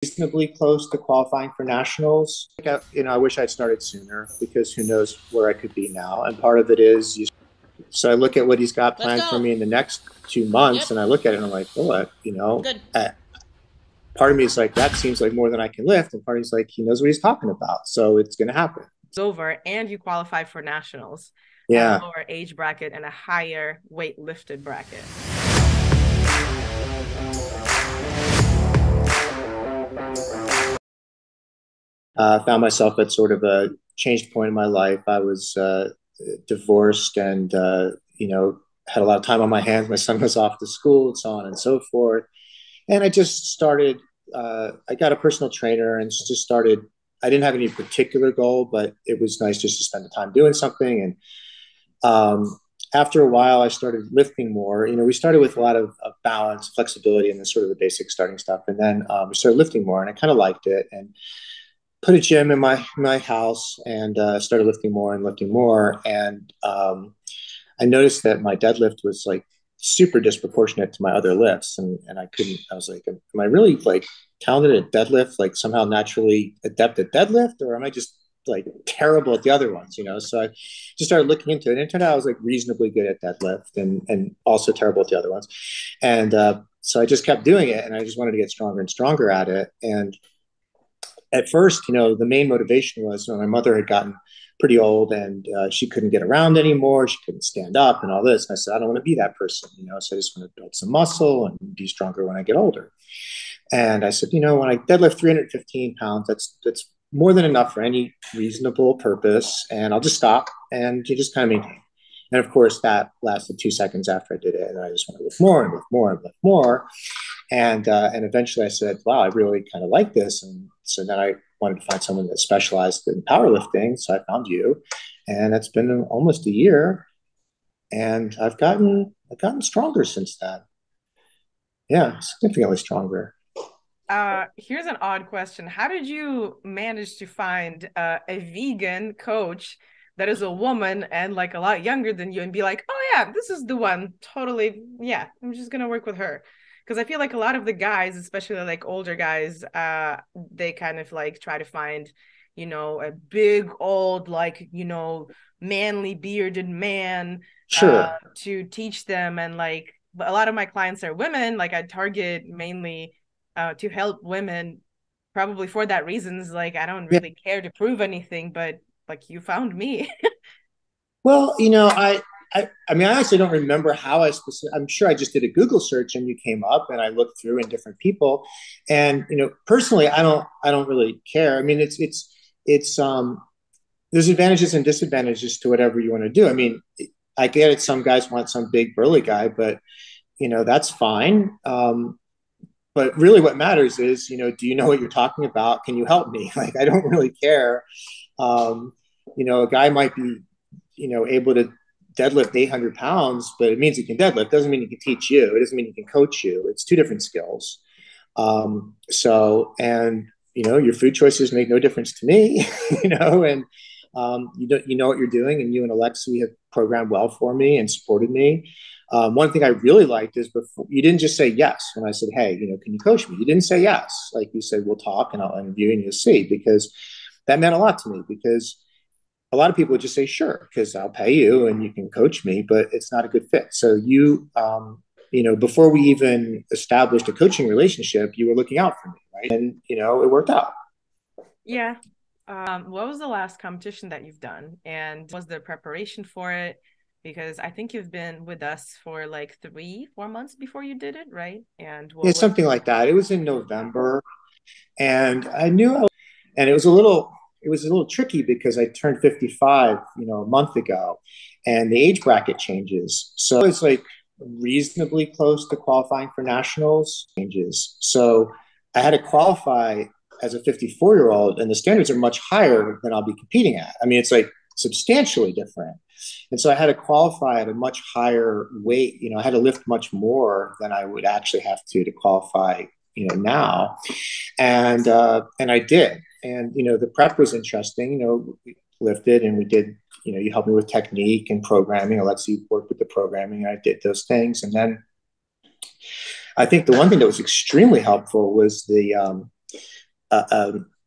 reasonably close to qualifying for nationals. I wish I'd started sooner because who knows where I could be now. And part of it is, so I look at what he's got planned for me in the next 2 months, and I look at it and I'm like, oh, Good. Part of me is like, that seems like more than I can lift. And part of me is like, he knows what he's talking about. So it's going to happen. It's over, and you qualify for nationals at Yeah. a lower age bracket and a higher weight lifted bracket. Found myself at sort of a changed point in my life. I was divorced and, had a lot of time on my hands. My son was off to school and so on and so forth. And I just started, I got a personal trainer and just started. I didn't have any particular goal, but it was nice just to spend the time doing something. And after a while, I started lifting more. We started with a lot of balance, flexibility, and then sort of the basic starting stuff. And then we started lifting more, and I kind of liked it. And put a gym in my house and started lifting more and lifting more. And I noticed that my deadlift was like super disproportionate to my other lifts. And I was like, am I really like talented at deadlift, like somehow naturally adept at deadlift, or am I just like terrible at the other ones, So I just started looking into it, and it turned out I was like reasonably good at deadlift and also terrible at the other ones. And so I just kept doing it, and I just wanted to get stronger and stronger at it. And at first, the main motivation was my mother had gotten pretty old and she couldn't get around anymore. She couldn't stand up and all this. And I said, I don't want to be that person, so I just want to build some muscle and be stronger when I get older. And I said, when I deadlift 315 pounds, that's more than enough for any reasonable purpose. And I'll just stop and you just kind of maintain. And of course, that lasted 2 seconds after I did it. And I just want to lift more and lift more and lift more. And eventually I said, wow, I really kind of like this. And so then I wanted to find someone that specialized in powerlifting. So I found you, and it's been almost a year, and I've gotten stronger since then. Yeah, significantly stronger. Here's an odd question. How did you manage to find a vegan coach that is a woman and like a lot younger than you and be like, oh yeah, this is the one. Totally. Yeah, I'm just going to work with her. Because I feel like a lot of the guys, especially like older guys, they kind of like try to find, a big old, like, manly bearded man Sure. to teach them. And like a lot of my clients are women. Like I target mainly to help women, probably for that reasons. Like I don't Yeah. really care to prove anything, but like you found me. Well, I mean, I actually don't remember how I'm sure I just did a Google search and you came up, and I looked through in different people, and personally, I don't really care. I mean, it's there's advantages and disadvantages to whatever you want to do. I mean, I get it. Some guys want some big burly guy, but that's fine. But really, what matters is, do you know what you're talking about? Can you help me? Like, I don't really care. Um, a guy might be, able to deadlift 800 pounds, but it means he can deadlift. Doesn't mean he can teach you. It doesn't mean he can coach you. It's two different skills. And your food choices make no difference to me, and you know what you're doing, and you and Alexei have programmed well for me and supported me. One thing I really liked is before you didn't just say yes when I said, hey, can you coach me? You didn't say yes. Like you said, we'll talk and I'll interview and you'll see, because that meant a lot to me, because a lot of people would just say, sure, because I'll pay you and you can coach me, but it's not a good fit. So before we even established a coaching relationship, you were looking out for me, right? And, it worked out. Yeah. What was the last competition that you've done? And what was the preparation for it? Because I think you've been with us for like 3-4 months before you did it, right? And Yeah, what was something like that. It was in November, and and it was a little tricky because I turned 55, a month ago, and the age bracket changes. So it's like reasonably close to qualifying for nationals changes. So I had to qualify as a 54-year-old, and the standards are much higher than I'll be competing at. I mean, it's like substantially different. And so I had to qualify at a much higher weight. I had to lift much more than I would actually have to qualify, now. And I did. And the prep was interesting. We lifted and we did. You helped me with technique and programming. Alexei worked with the programming. I did those things, and then I think the one thing that was extremely helpful was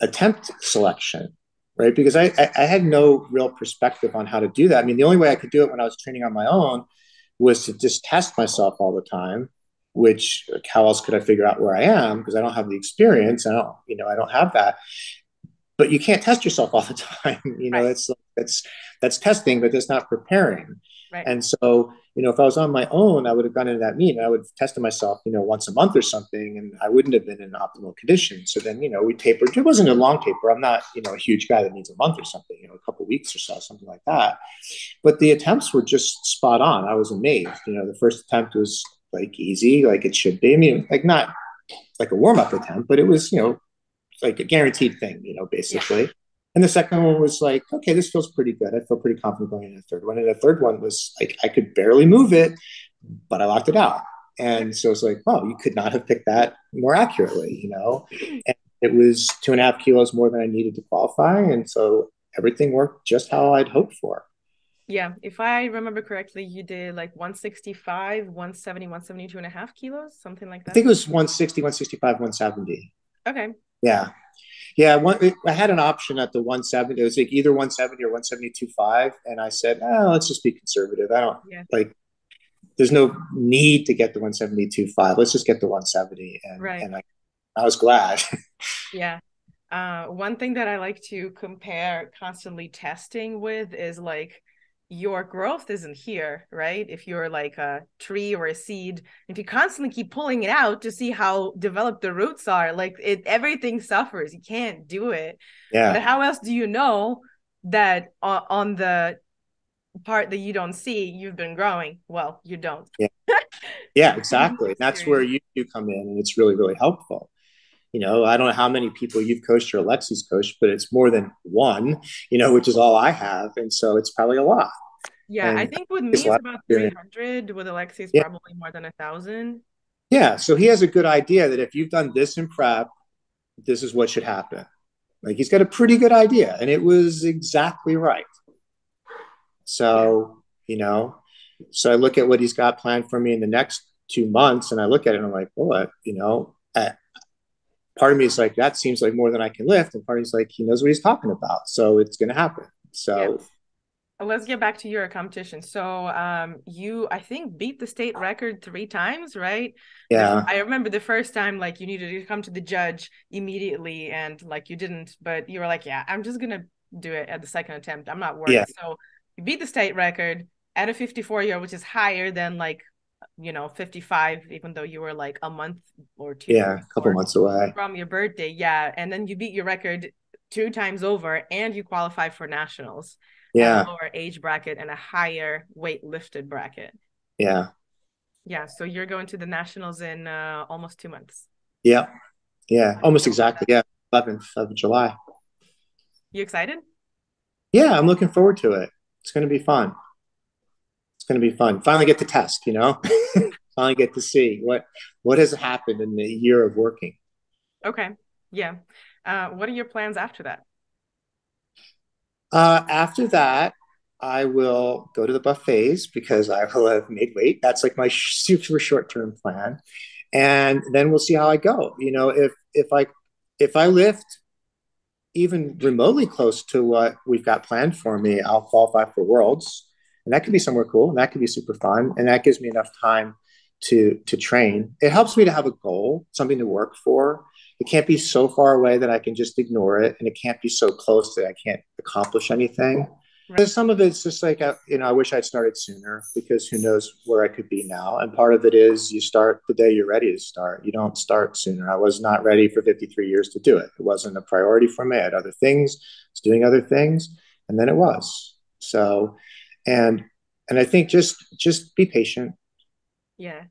attempt selection, right? Because I had no real perspective on how to do that. I mean, the only way I could do it when I was training on my own was to just test myself all the time. Which, like, how else could I figure out where I am? Because I don't have the experience. I don't have that. But you can't test yourself all the time. Right. That's testing, but that's not preparing. Right. And so, if I was on my own, I would have gone into that meet and I would have tested myself, once a month or something, and I wouldn't have been in optimal condition. So then, we tapered. It wasn't a long taper. I'm not, a huge guy that needs a month or something, a couple of weeks or so, something like that. But the attempts were just spot on. I was amazed. The first attempt was like easy, like it should be. I mean, like not like a warm up attempt, but it was, like a guaranteed thing, Yeah. basically. And the second one was like, okay, this feels pretty good. I feel pretty confident going into the third one. And the third one was like, I could barely move it, but I locked it out. And so it's like, oh, you could not have picked that more accurately. And it was 2.5 kilos more than I needed to qualify. And so everything worked just how I'd hoped for. Yeah, if I remember correctly, you did like 165, 170, 172.5 kilos, something like I that. think it was 160, 165, 170. Okay. Yeah. Yeah, I had an option at the 170. It was like either 170 or 172.5, and I said, oh, let's just be conservative. I don't Yeah. like. There's no need to get the 172.5. Let's just get the 170, and Right. I was glad. Yeah. One thing that I like to compare constantly testing with is like your growth isn't here, right? If you're like a tree or a seed, if you constantly keep pulling it out to see how developed the roots are, like everything suffers. You can't do it. But Yeah, how else do you know that on the part that you don't see, you've been growing? Well, you don't. yeah, yeah, You need exactly. And that's where experience. you come in, and it's really, really helpful. I don't know how many people you've coached or Alexi's coached, but it's more than one. Which is all I have, and so it's probably a lot. Yeah, I And think with it's me a it's lot about of experience. 300. With Alexei, it's Yeah, probably more than 1,000. yeah. So he has a good idea that if you've done this in prep, this is what should happen. Like he's got a pretty good idea, and it was exactly right. Yeah, So, so I look at what he's got planned for me in the next 2 months, and I look at it and I'm like, what, part of me is like, that seems like more than I can lift. And part of me is like, he knows what he's talking about. So it's going to happen. yeah. So, Let's get back to your competition. So, you I think beat the state record 3 times, right? yeah, I remember the first time, like you needed to come to the judge immediately, and like you didn't, but you were like, yeah, I'm just gonna do it at the second attempt. I'm not yeah, worried. So you beat the state record at a 54-year, which is higher than like 55, even though you were like a month or two yeah, a couple before months away. from your birthday. Yeah. And then you beat your record 2 times over, and you qualify for nationals at a Yeah, lower age bracket and a higher weight lifted bracket. yeah, Yeah. So you're going to the nationals in almost 2 months. yeah, yeah, Looking almost forward to exactly. that. Yeah, 11th of July. You excited? Yeah, I'm looking forward to it. It's going to be fun. It's going to be fun. Finally get to test. Finally get to see what has happened in the year of working. Okay. Yeah. What are your plans after that? After that, I will go to the buffets because I will have made weight. That's like my super short term plan, and then we'll see how I go. If I lift even remotely close to what we've got planned for me, I'll qualify for Worlds, and that could be somewhere cool, and that could be super fun, and that gives me enough time to train. It helps me to have a goal, something to work for. It can't be so far away that I can just ignore it, and it can't be so close that I can't accomplish anything. Right. Some of it's just like, I wish I'd started sooner because who knows where I could be now. And part of it is you start the day you're ready to start. You don't start sooner. I was not ready for 53 years to do it. It wasn't a priority for me. I had other things, I was doing other things, and then it was. So, and I think just be patient, Yeah.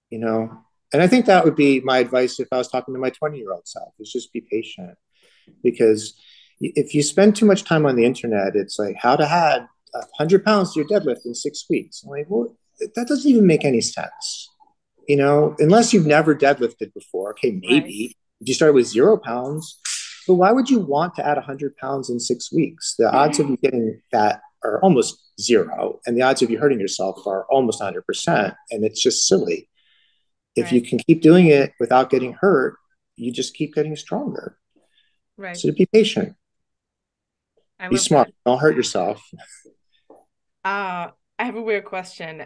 you know. And I think that would be my advice if I was talking to my 20-year-old self, is just be patient. Because if you spend too much time on the internet, it's like how to add 100 pounds to your deadlift in 6 weeks. I'm like, well, that doesn't even make any sense. Unless you've never deadlifted before. Okay, Right. maybe if you started with 0 pounds, but why would you want to add 100 pounds in 6 weeks? The odds of you getting fat are almost zero, and the odds of you hurting yourself are almost 100%. And it's just silly. If you Right. can keep doing it without getting hurt, you just keep getting stronger. Right. So to be patient, I be love smart, that. don't hurt yourself. I have a weird question.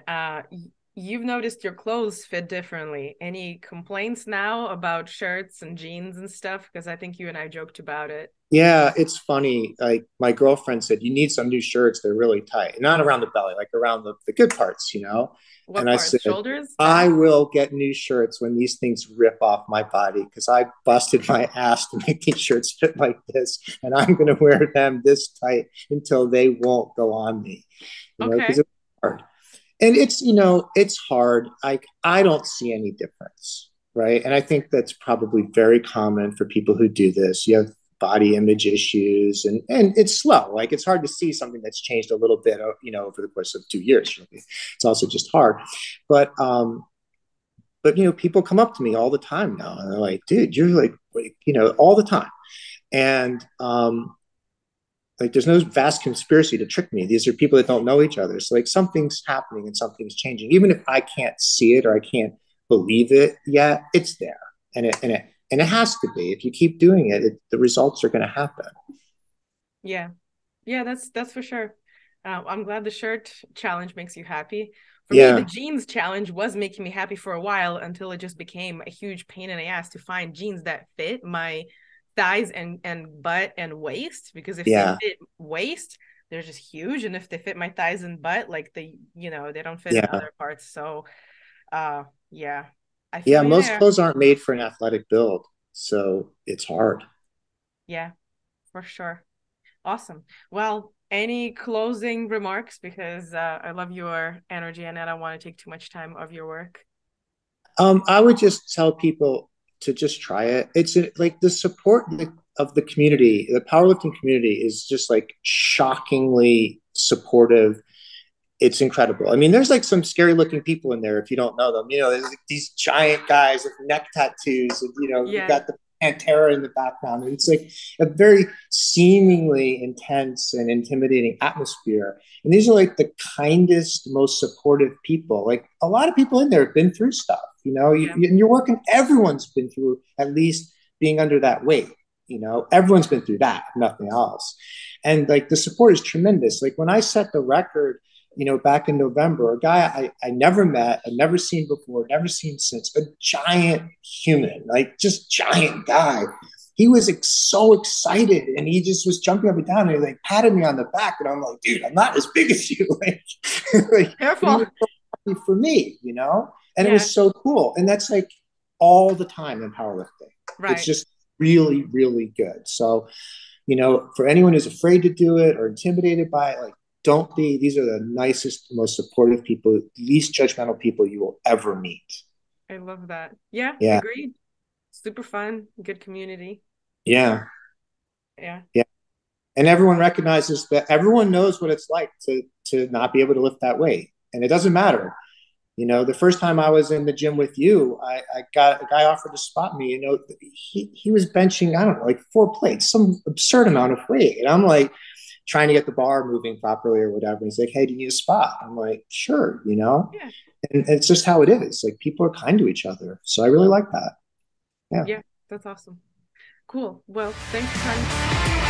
You've noticed your clothes fit differently. Any complaints now about shirts and jeans and stuff? Because I think you and I joked about it. Yeah, it's funny. Like my girlfriend said, you need some new shirts. They're really tight, not around the belly, like around the good parts, you know? What And I parts? said, Shoulders? I Back? will get new shirts when these things rip off my body because I busted my ass to make these shirts fit like this. And I'm going to wear them this tight until they won't go on me, you know, because Okay. it's hard. And it's, you know, it's hard. I don't see any difference, right? And I think that's probably very common for people who do this. You have body image issues, and it's slow. Like it's hard to see something that's changed a little bit, you know, over the course of 2 years. It's also just hard, but you know, people come up to me all the time now, and they're like, "Dude, you're like, you know, all the time." And like there's no vast conspiracy to trick me. These are people that don't know each other. So like something's happening and something's changing. Even if I can't see it or I can't believe it yet, it's there. And it has to be. If you keep doing it, the results are going to happen. Yeah. Yeah, that's for sure. I'm glad the shirt challenge makes you happy. For me, the Yeah. jeans challenge was making me happy for a while until it just became a huge pain in the ass to find jeans that fit my thighs and butt and waist. Because if they Yeah. fit waist, they're just huge, and if they fit my thighs and butt, like they don't fit in Yeah. other parts. So, yeah, I Yeah. feel you Most there. clothes aren't made for an athletic build. So it's hard. Yeah, for sure. Awesome. Well, any closing remarks? Because I love your energy and I don't want to take too much time of your work. I would just tell people to just try it. It's like the support of the community, the powerlifting community is just like shockingly supportive. It's incredible. I mean, there's like some scary looking people in there if you don't know them. You know, there's like these giant guys with neck tattoos, and you know, you Yeah, got the Pantera in the background. And it's like a very seemingly intense and intimidating atmosphere. And these are like the kindest, most supportive people. Like a lot of people in there have been through stuff. You know, yeah, and you're working. Everyone's been through at least being under that weight. You know, everyone's been through that, nothing else. And like the support is tremendous. Like when I set the record, you know, back in November, a guy I never met, I'd never seen before, never seen since, a giant human, like just giant guy. He was like, so excited and he just was jumping up and down and he like patted me on the back. And I'm like, dude, I'm not as big as you. like, like, but he careful. was so happy for me, you know? And it Yeah, was so cool. And that's like all the time in powerlifting. It's right. just really, really good. So, you know, for anyone who's afraid to do it or intimidated by it, like, don't be. These are the nicest, most supportive people, least judgmental people you will ever meet. I love that. Yeah, Yeah, agreed. Super fun, good community. yeah, Yeah, yeah. And everyone recognizes that everyone knows what it's like to not be able to lift that weight, and it doesn't matter. You know, the first time I was in the gym with you, I got a guy offered to spot me. You know, he was benching, I don't know, like 4 plates, some absurd amount of weight, and I'm like trying to get the bar moving properly or whatever. And he's like, "Hey, do you need a spot?" I'm like, "Sure," you know. yeah, And it's just how it is. Like people are kind to each other, so I really like that. Yeah. yeah. That's awesome. Cool. Well, thanks for time.